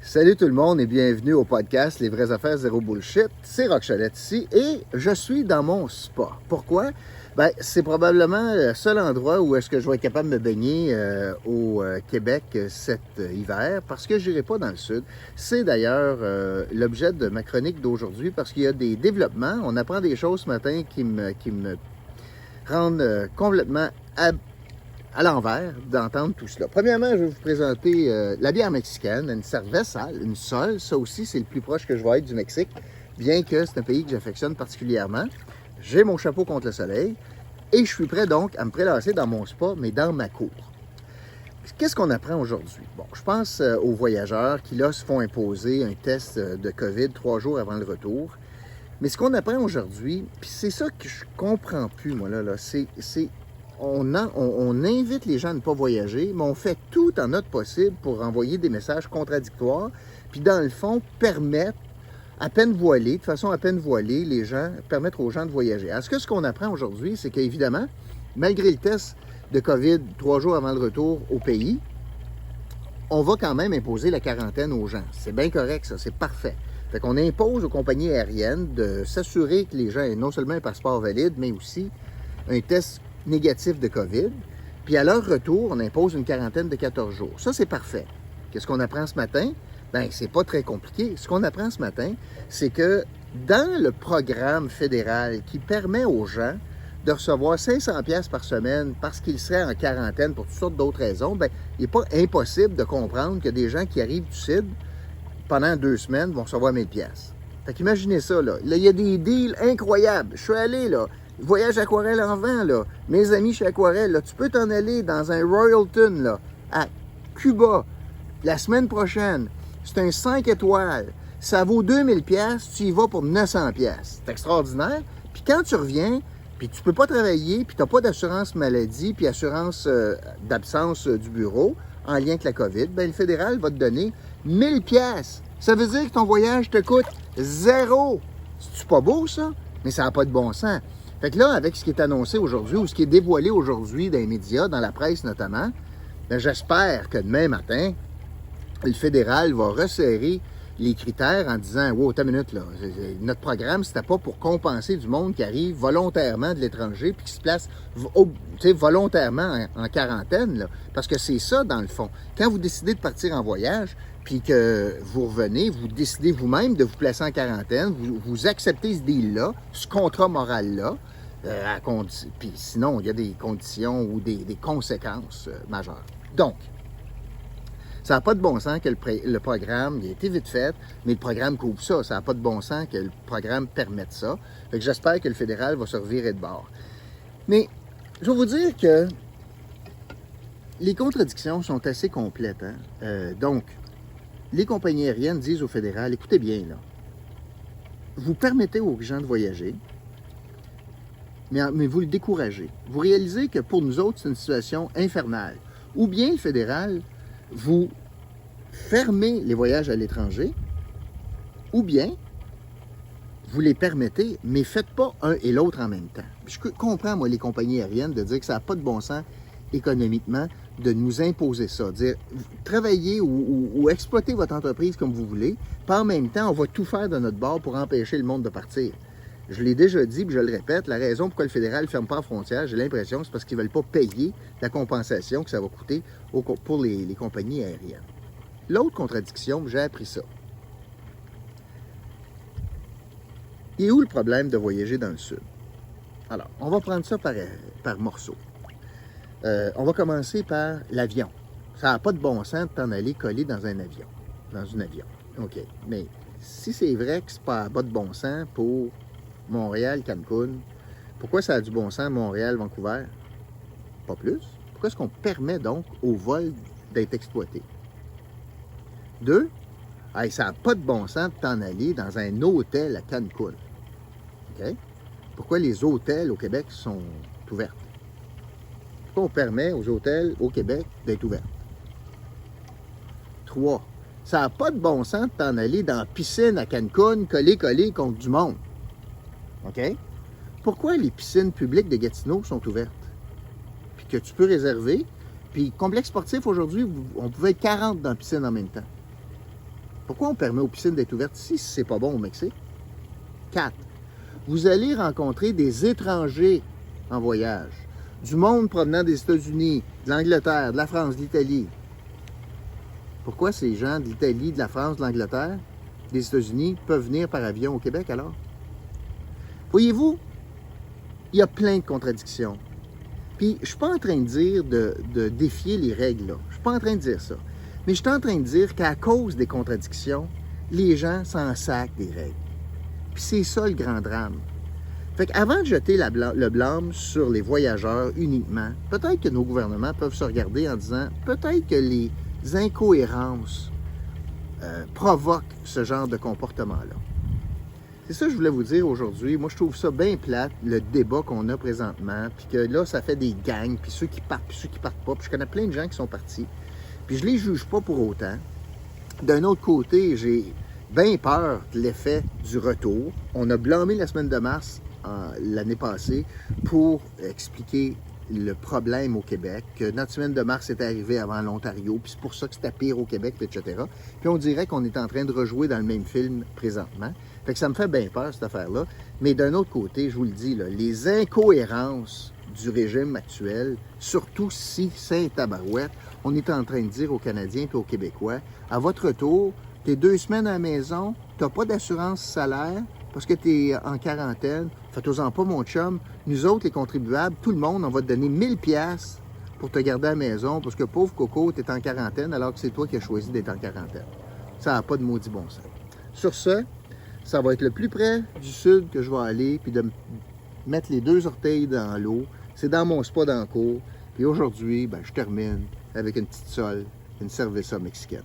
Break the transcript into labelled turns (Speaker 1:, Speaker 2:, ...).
Speaker 1: Salut tout le monde et bienvenue au podcast Les vraies affaires zéro bullshit. C'est Roch Chalette ici et je suis dans mon spa. Pourquoi? Ben, c'est probablement le seul endroit où est-ce que je vais être capable de me baigner au Québec cet hiver parce que je n'irai pas dans le sud. C'est d'ailleurs l'objet de ma chronique d'aujourd'hui parce qu'il y a des développements. On apprend des choses ce matin qui me rendent complètement à l'envers d'entendre tout cela. Premièrement, je vais vous présenter la bière mexicaine, une cerveza, une sol. Ça aussi, c'est le plus proche que je vais être du Mexique, bien que c'est un pays que j'affectionne particulièrement. J'ai mon chapeau contre le soleil et je suis prêt donc à me prélasser dans mon spa, mais dans ma cour. Qu'est-ce qu'on apprend aujourd'hui? Bon, je pense aux voyageurs qui, là, se font imposer un test de COVID 3 jours avant le retour. Mais ce qu'on apprend aujourd'hui, puis c'est ça que je comprends plus, moi, là c'est on invite les gens à ne pas voyager, mais on fait tout en notre possible pour envoyer des messages contradictoires, puis dans le fond, permettre, à peine voilée, de façon à peine voilée, permettre aux gens de voyager. Alors, ce qu'on apprend aujourd'hui, c'est qu'évidemment, malgré le test de COVID 3 jours avant le retour au pays, on va quand même imposer la quarantaine aux gens. C'est bien correct, ça, c'est parfait. Fait qu'on impose aux compagnies aériennes de s'assurer que les gens aient non seulement un passeport valide, mais aussi un test négatif de COVID. Puis à leur retour, on impose une quarantaine de 14 jours. Ça, c'est parfait. Qu'est-ce qu'on apprend ce matin? Bien, c'est pas très compliqué. Ce qu'on apprend ce matin, c'est que dans le programme fédéral qui permet aux gens de recevoir 500$ par semaine parce qu'ils seraient en quarantaine pour toutes sortes d'autres raisons, bien, il n'est pas impossible de comprendre que des gens qui arrivent du CID pendant 2 semaines vont recevoir 1000$. Fait qu'imaginez ça, là. Là, il y a des deals incroyables. Je suis allé, là, voyage aquarelle en vent, là. Mes amis chez Aquarelle, là, tu peux t'en aller dans un Royalton, là, à Cuba, la semaine prochaine. C'est un 5 étoiles. Ça vaut 2000$, tu y vas pour 900$. C'est extraordinaire. Puis quand tu reviens, puis tu peux pas travailler, puis tu n'as pas d'assurance maladie, puis assurance d'absence du bureau, en lien avec la COVID, bien, le fédéral va te donner 1000$. Ça veut dire que ton voyage te coûte 0. C'est pas beau, ça? Mais ça n'a pas de bon sens. Fait que là, avec ce qui est annoncé aujourd'hui, ou ce qui est dévoilé aujourd'hui dans les médias, dans la presse notamment, bien, j'espère que demain matin, le fédéral va resserrer les critères en disant « Wow, t'as une minute, là, notre programme, c'était pas pour compenser du monde qui arrive volontairement de l'étranger puis qui se place volontairement en quarantaine, là. » Parce que c'est ça, dans le fond. Quand vous décidez de partir en voyage, puis que vous revenez, vous décidez vous-même de vous placer en quarantaine, vous acceptez ce deal-là, ce contrat moral-là, puis sinon, il y a des conditions ou des conséquences majeures. Donc, ça n'a pas de bon sens que le programme, il a été vite fait, mais le programme couvre ça. Ça n'a pas de bon sens que le programme permette ça. Fait que j'espère que le fédéral va se revirer de bord. Mais je vais vous dire que les contradictions sont assez complètes. Donc, les compagnies aériennes disent au fédéral, écoutez bien, là, vous permettez aux gens de voyager, mais vous le découragez. Vous réalisez que pour nous autres, c'est une situation infernale. Ou bien le fédéral, vous fermez les voyages à l'étranger, ou bien vous les permettez, mais faites pas un et l'autre en même temps. Je comprends, moi, les compagnies aériennes de dire que ça n'a pas de bon sens économiquement de nous imposer ça. Dire, travaillez ou exploitez votre entreprise comme vous voulez, puis en même temps, on va tout faire de notre bord pour empêcher le monde de partir. Je l'ai déjà dit, puis je le répète, la raison pourquoi le fédéral ne ferme pas en frontière, j'ai l'impression, c'est parce qu'ils ne veulent pas payer la compensation que ça va coûter pour les compagnies aériennes. L'autre contradiction, j'ai appris ça. Il est où le problème de voyager dans le sud? Alors, on va prendre ça par morceaux. On va commencer par l'avion. Ça n'a pas de bon sens de t'en aller coller dans un avion. OK. Mais si c'est vrai que c'est pas de bon sens pour Montréal, Cancun, pourquoi ça a du bon sens Montréal, Vancouver? Pas plus. Pourquoi est-ce qu'on permet donc au vol d'être exploité? 2, ça n'a pas de bon sens de t'en aller dans un hôtel à Cancun. OK? Pourquoi les hôtels au Québec sont ouverts? Pourquoi on permet aux hôtels au Québec d'être ouverts? 3, ça n'a pas de bon sens de t'en aller dans la piscine à Cancun, collé contre du monde. OK? Pourquoi les piscines publiques de Gatineau sont ouvertes? Puis que tu peux réserver. Puis complexe sportif, aujourd'hui, on pouvait être 40 dans la piscine en même temps. Pourquoi on permet aux piscines d'être ouvertes ici si c'est pas bon au Mexique? 4. Vous allez rencontrer des étrangers en voyage, du monde provenant des États-Unis, de l'Angleterre, de la France, de l'Italie. Pourquoi ces gens de l'Italie, de la France, de l'Angleterre, des États-Unis peuvent venir par avion au Québec alors? Voyez-vous, il y a plein de contradictions. Puis, je ne suis pas en train de dire de défier les règles, là. Je ne suis pas en train de dire ça. Mais je suis en train de dire qu'à cause des contradictions, les gens s'en sacent des règles. Puis c'est ça le grand drame. Fait qu'avant de jeter le blâme sur les voyageurs uniquement, peut-être que nos gouvernements peuvent se regarder en disant peut-être que les incohérences provoquent ce genre de comportement-là. C'est ça que je voulais vous dire aujourd'hui. Moi, je trouve ça bien plate, le débat qu'on a présentement, puis que là, ça fait des gangs, puis ceux qui partent, puis ceux qui partent pas. Puis je connais plein de gens qui sont partis, puis je les juge pas pour autant. D'un autre côté, j'ai bien peur de l'effet du retour. On a blâmé la semaine de mars l'année passée pour expliquer le problème au Québec, que notre semaine de mars était arrivée avant l'Ontario, puis c'est pour ça que c'était pire au Québec, etc. Puis on dirait qu'on est en train de rejouer dans le même film présentement. Fait que ça me fait bien peur, cette affaire-là. Mais d'un autre côté, je vous le dis, là, les incohérences du régime actuel, surtout si c'est tabarouette, on est en train de dire aux Canadiens et aux Québécois, à votre retour, t'es 2 semaines à la maison, t'as pas d'assurance salaire, parce que tu es en quarantaine, faites-en pas, mon chum. Nous autres, les contribuables, tout le monde, on va te donner 1000$ pour te garder à la maison, parce que pauvre Coco, tu es en quarantaine, alors que c'est toi qui as choisi d'être en quarantaine. Ça n'a pas de maudit bon sens. Sur ce, ça va être le plus près du sud que je vais aller, puis de mettre les 2 orteils dans l'eau. C'est dans mon spa dans le cours. Puis aujourd'hui, je termine avec une petite sole, une cerveza mexicaine.